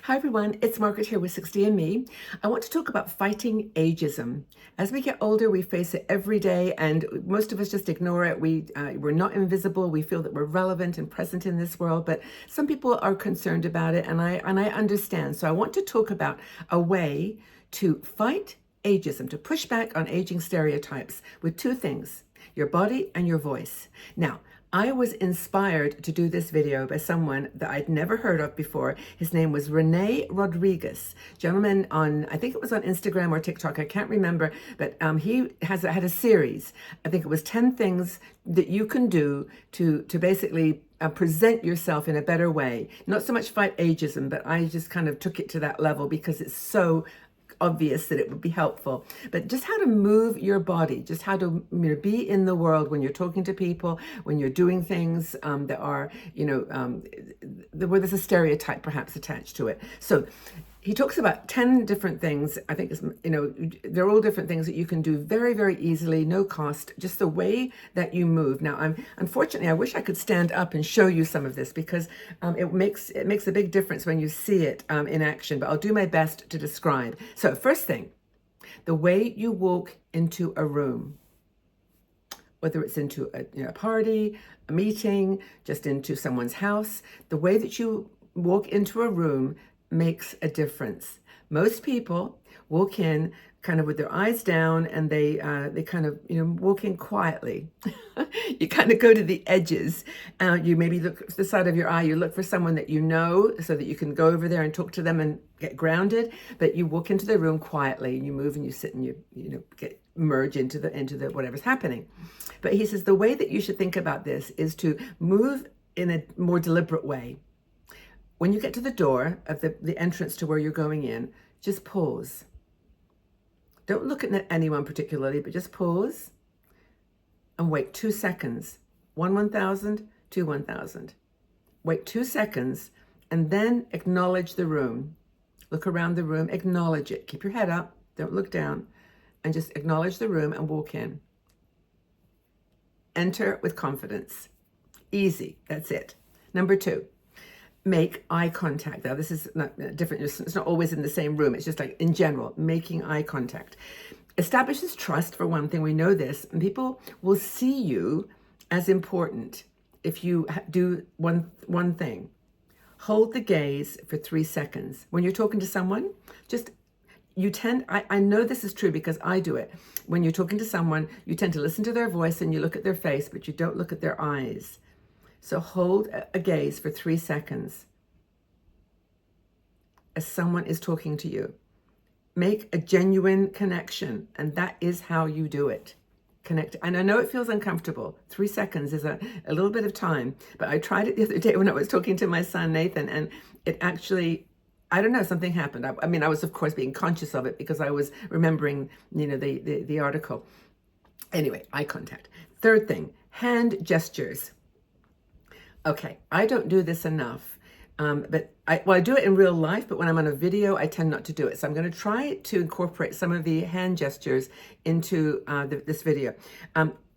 Hi everyone, it's Margaret here with 60 and Me. I want to talk about fighting ageism. As we get older, we face it every day, and most of us just ignore it. We're not invisible. We feel that we're relevant and present in this world, but some people are concerned about it, and I understand. So I want to talk about a way to fight ageism, to push back on aging stereotypes with two things: your body and your voice. Now, I was inspired to do this video by someone that I'd never heard of before. His name was Rene Rodriguez, gentleman on, I think it was on Instagram or TikTok, I can't remember, but he had a series. I think it was 10 things that you can do to basically present yourself in a better way. Not so much fight ageism, but I just kind of took it to that level because it's so obvious that it would be helpful, but just how to move your body, just how to be in the world when you're talking to people, when you're doing things that are, where there's a stereotype perhaps attached to it. So he talks about 10 different things. I think they're all different things that you can do very, very easily, no cost, just the way that you move. Now, unfortunately, I wish I could stand up and show you some of this because it makes a big difference when you see it in action, but I'll do my best to describe. So first thing, the way you walk into a room, whether it's into a party, a meeting, just into someone's house, the way that you walk into a room makes a difference. Most people walk in kind of with their eyes down, and they kind of walk in quietly. You kind of go to the edges. You maybe look to the side of your eye. You look for someone that you know, so that you can go over there and talk to them and get grounded. But you walk into the room quietly, and you move and you sit and you get merge into the whatever's happening. But he says the way that you should think about this is to move in a more deliberate way. When you get to the door of the entrance to where you're going in, just pause. Don't look at anyone particularly, but just pause and wait 2 seconds. 1,000, 2, 1,000. Wait 2 seconds and then acknowledge the room. Look around the room, acknowledge it. Keep your head up, don't look down, and just acknowledge the room and walk in. Enter with confidence. Easy, that's it. Number 2. Make eye contact. Now, this is not different. It's not always in the same room. It's just like in general, making eye contact. Establishes trust, for one thing. We know this. And people will see you as important if you do one thing. Hold the gaze for 3 seconds. When you're talking to someone, I know this is true because I do it. When you're talking to someone, you tend to listen to their voice and you look at their face, but you don't look at their eyes. So hold a gaze for 3 seconds as someone is talking to you. Make a genuine connection, and that is how you do it. Connect. And I know it feels uncomfortable. 3 seconds is a little bit of time, but I tried it the other day when I was talking to my son, Nathan, and it actually, I don't know, something happened. I was, of course, being conscious of it because I was remembering, the article. Anyway, eye contact. Third thing, hand gestures. Okay, I don't do this enough, but I do it in real life, but when I'm on a video, I tend not to do it. So I'm going to try to incorporate some of the hand gestures into this video.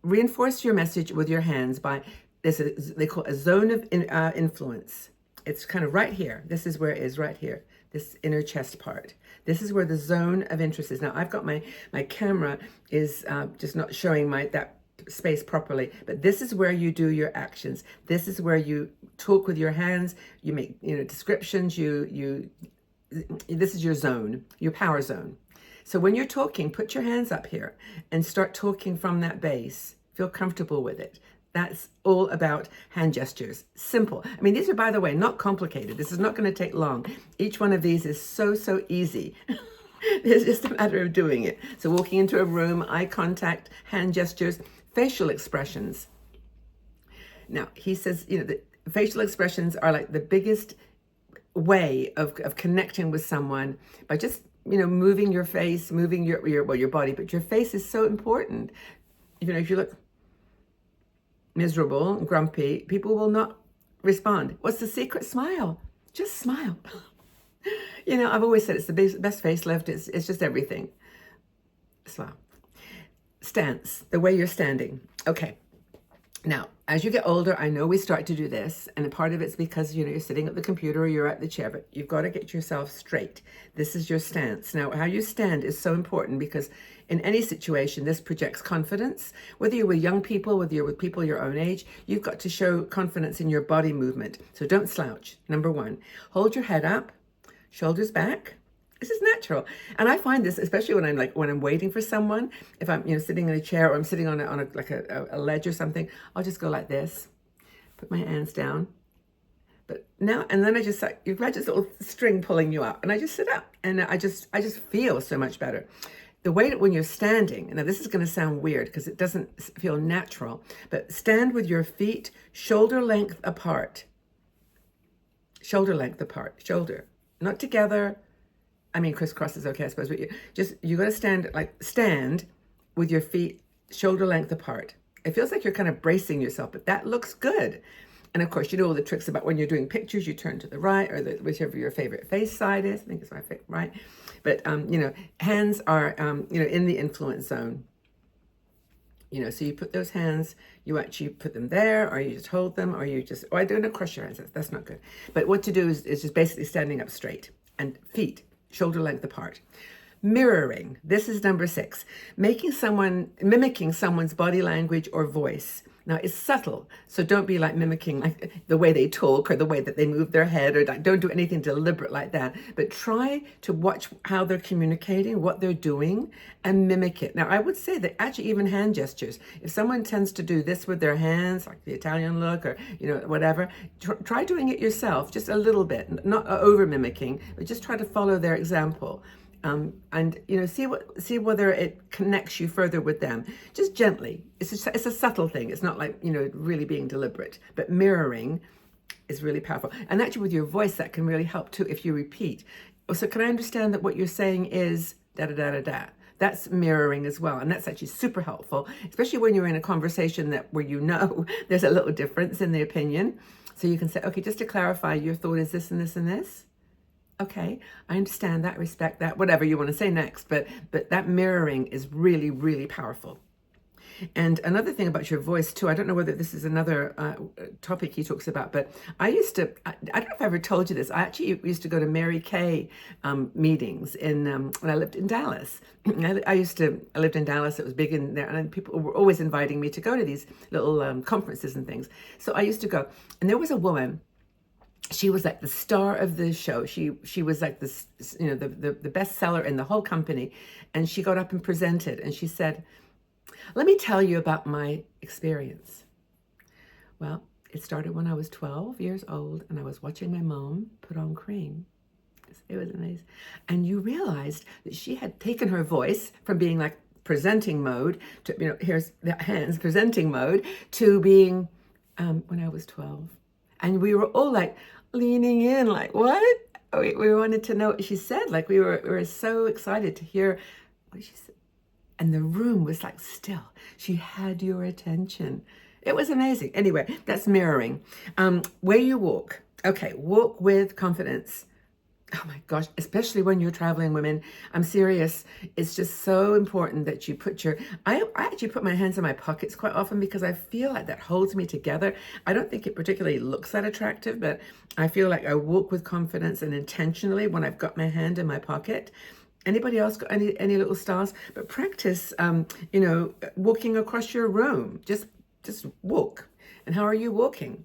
Reinforce your message with your hands by they call it a zone of influence. It's kind of right here. This is where it is, right here, this inner chest part. This is where the zone of interest is. Now, I've got my camera is just not showing that space properly, but this is where you do your actions. This is where you talk with your hands. You make descriptions. This is your zone, your power zone. So when you're talking, put your hands up here and start talking from that base. Feel comfortable with it. That's all about hand gestures. Simple. I mean, these are, by the way, not complicated. This is not going to take long. Each one of these is so easy. It's just a matter of doing it. So walking into a room, eye contact, hand gestures, facial expressions. Now, he says, that facial expressions are like the biggest way of connecting with someone by just, moving your face, moving your body, but your face is so important. If you look miserable and grumpy, people will not respond. What's the secret? Smile. Just smile. I've always said it's the best facelift. It's just everything. Smile. Stance, the way you're standing. Okay. Now, as you get older, I know we start to do this, and a part of it's because, you're sitting at the computer or you're at the chair, but you've got to get yourself straight. This is your stance. Now, how you stand is so important because in any situation, this projects confidence. Whether you're with young people, whether you're with people your own age, you've got to show confidence in your body movement. So don't slouch, number one. Hold your head up, shoulders back. This is natural. And I find this, especially when I'm waiting for someone, if I'm, sitting in a chair or I'm sitting on a ledge or something, I'll just go like this, put my hands down. But now, and then I just like, you've got this little string pulling you up and I just sit up and I just feel so much better. The way that when you're standing, now this is going to sound weird because it doesn't feel natural, but stand with your feet shoulder length apart. Shoulder length apart, shoulder, not together. I mean, crisscross is okay, I suppose, but you got to stand with your feet shoulder length apart. It feels like you're kind of bracing yourself, but that looks good. And of course, you know all the tricks about when you're doing pictures, you turn to the right or whichever your favorite face side is. I think it's my favorite, right? But, hands are, in the influence zone. So you put those hands, you actually put them there, or you just hold them, or you just, I don't know, crush your hands. That's not good. But what to do is just basically standing up straight and feet shoulder length apart. Mirroring. This is number 6. Mimicking someone's body language or voice. Now it's subtle, so don't be like mimicking like the way they talk or the way that they move their head, or don't do anything deliberate like that. But try to watch how they're communicating, what they're doing, and mimic it. Now I would say that actually even hand gestures, if someone tends to do this with their hands, like the Italian look or whatever, try doing it yourself, just a little bit, not over mimicking, but just try to follow their example. And see whether it connects you further with them, just gently. It's a subtle thing. It's not like really being deliberate, but mirroring is really powerful. And actually with your voice, that can really help too if you repeat. So can I understand that what you're saying is da da da da da? That's mirroring as well, and that's actually super helpful, especially when you're in a conversation where there's a little difference in the opinion. So you can say, okay, just to clarify, your thought is this and this and this. Okay, I understand that, respect that, whatever you want to say next, but that mirroring is really, really powerful. And another thing about your voice too, I don't know whether this is another topic he talks about, but I don't know if I ever told you this, I actually used to go to Mary Kay meetings when I lived in Dallas. I lived in Dallas, it was big in there, and people were always inviting me to go to these little conferences and things. So I used to go, and there was a woman. She was like the star of the show. She was like this, the bestseller in the whole company. And she got up and presented and she said, let me tell you about my experience. Well, it started when I was 12 years old and I was watching my mom put on cream. It was amazing. And you realized that she had taken her voice from being like presenting mode to, here's the hands, presenting mode, to being when I was 12. And we were all like leaning in, like, what? We wanted to know what she said. Like we were so excited to hear what she said. And the room was like still. She had your attention. It was amazing. Anyway, that's mirroring. Where you walk. Okay, walk with confidence. Oh my gosh, especially when you're traveling, women. I'm serious. It's just so important that you I actually put my hands in my pockets quite often because I feel like that holds me together. I don't think it particularly looks that attractive, but I feel like I walk with confidence and intentionally when I've got my hand in my pocket. Anybody else got any little styles? But practice, walking across your room. Just walk. And how are you walking?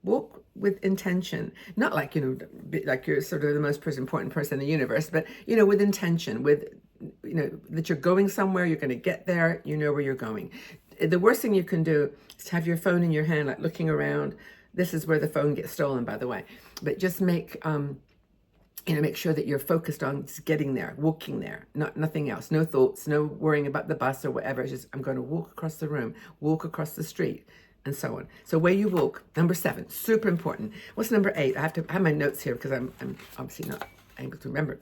Walk with intention, not like you're sort of the most important person in the universe, but with intention, with that you're going somewhere, you're going to get there, where you're going. The worst thing you can do is to have your phone in your hand, like looking around. This is where the phone gets stolen, by the way. But just make sure that you're focused on just getting there, walking there, nothing else, no thoughts, no worrying about the bus or whatever. It's just I'm going to walk across the room, walk across the street, and so on. So where you walk, number 7, super important. What's number 8? I have my notes here because I'm obviously not able to remember.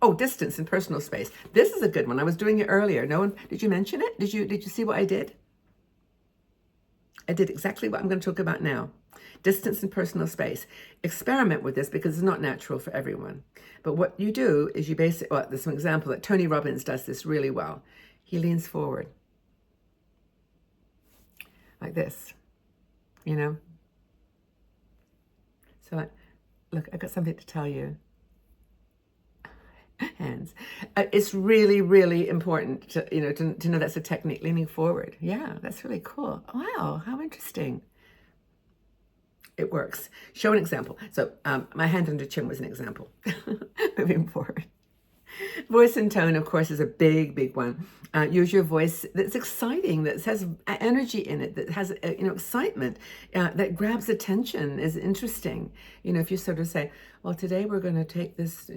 Oh, distance and personal space. This is a good one. I was doing it earlier. Did you mention it? Did you see what I did? I did exactly what I'm going to talk about now. Distance and personal space. Experiment with this because it's not natural for everyone. But what you do is there's an example that Tony Robbins does this really well. He leans forward like this. you know? So, look, I got something to tell you. Hands. It's really, really important to, to know that's a technique, leaning forward. Yeah, that's really cool. Wow, how interesting. It works. Show an example. So my hand under chin was an example. Moving forward. Voice and tone, of course, is a big, big one. Use your voice that's exciting, that has energy in it, that has, excitement, that grabs attention, is interesting. If you sort of say, well, today we're going to take this,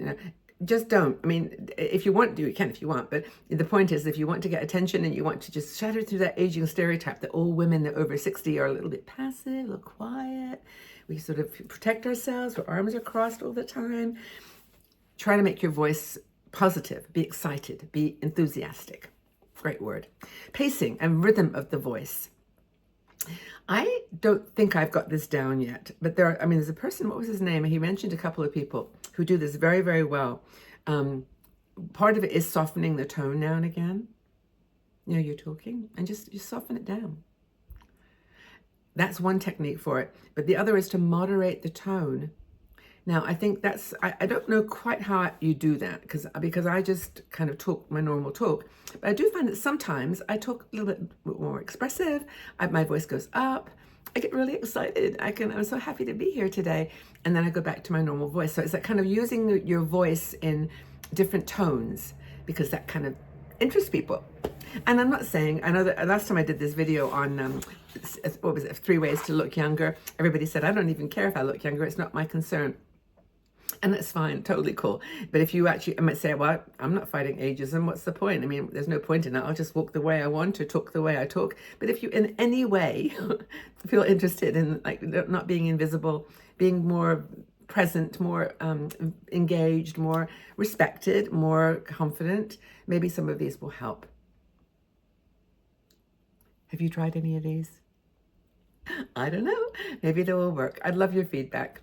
just don't. I mean, if you want to, you can if you want, but the point is, if you want to get attention and you want to just shatter through that aging stereotype that all women that are over 60 are a little bit passive, a little quiet, we sort of protect ourselves, our arms are crossed all the time, try to make your voice positive, be excited, be enthusiastic. Great word. Pacing and rhythm of the voice. I don't think I've got this down yet, but there's a person, what was his name? He mentioned a couple of people who do this very, very well. Part of it is softening the tone now and again. You're talking and just soften it down. That's one technique for it. But the other is to moderate the tone. Now, I think I don't know quite how you do that because I just kind of talk my normal talk. But I do find that sometimes I talk a little bit more expressive. My voice goes up. I get really excited. I'm so happy to be here today. And then I go back to my normal voice. So it's like kind of using your voice in different tones because that kind of interests people. And I'm not saying, I know that last time I did this video on, what was it, 3 ways to look younger. Everybody said, I don't even care if I look younger. It's not my concern. And that's fine, totally cool. But if you actually, I might say, well, I'm not fighting ageism. What's the point? I mean, there's no point in that. I'll just walk the way I want to, talk the way I talk. But if you in any way feel interested in like not being invisible, being more present, more engaged, more respected, more confident, maybe some of these will help. Have you tried any of these? I don't know. Maybe they will work. I'd love your feedback.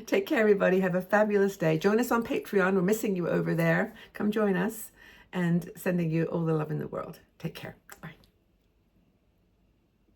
Take care, everybody. Have a fabulous day. Join us on Patreon. We're missing you over there. Come join us and sending you all the love in the world. Take care. Bye.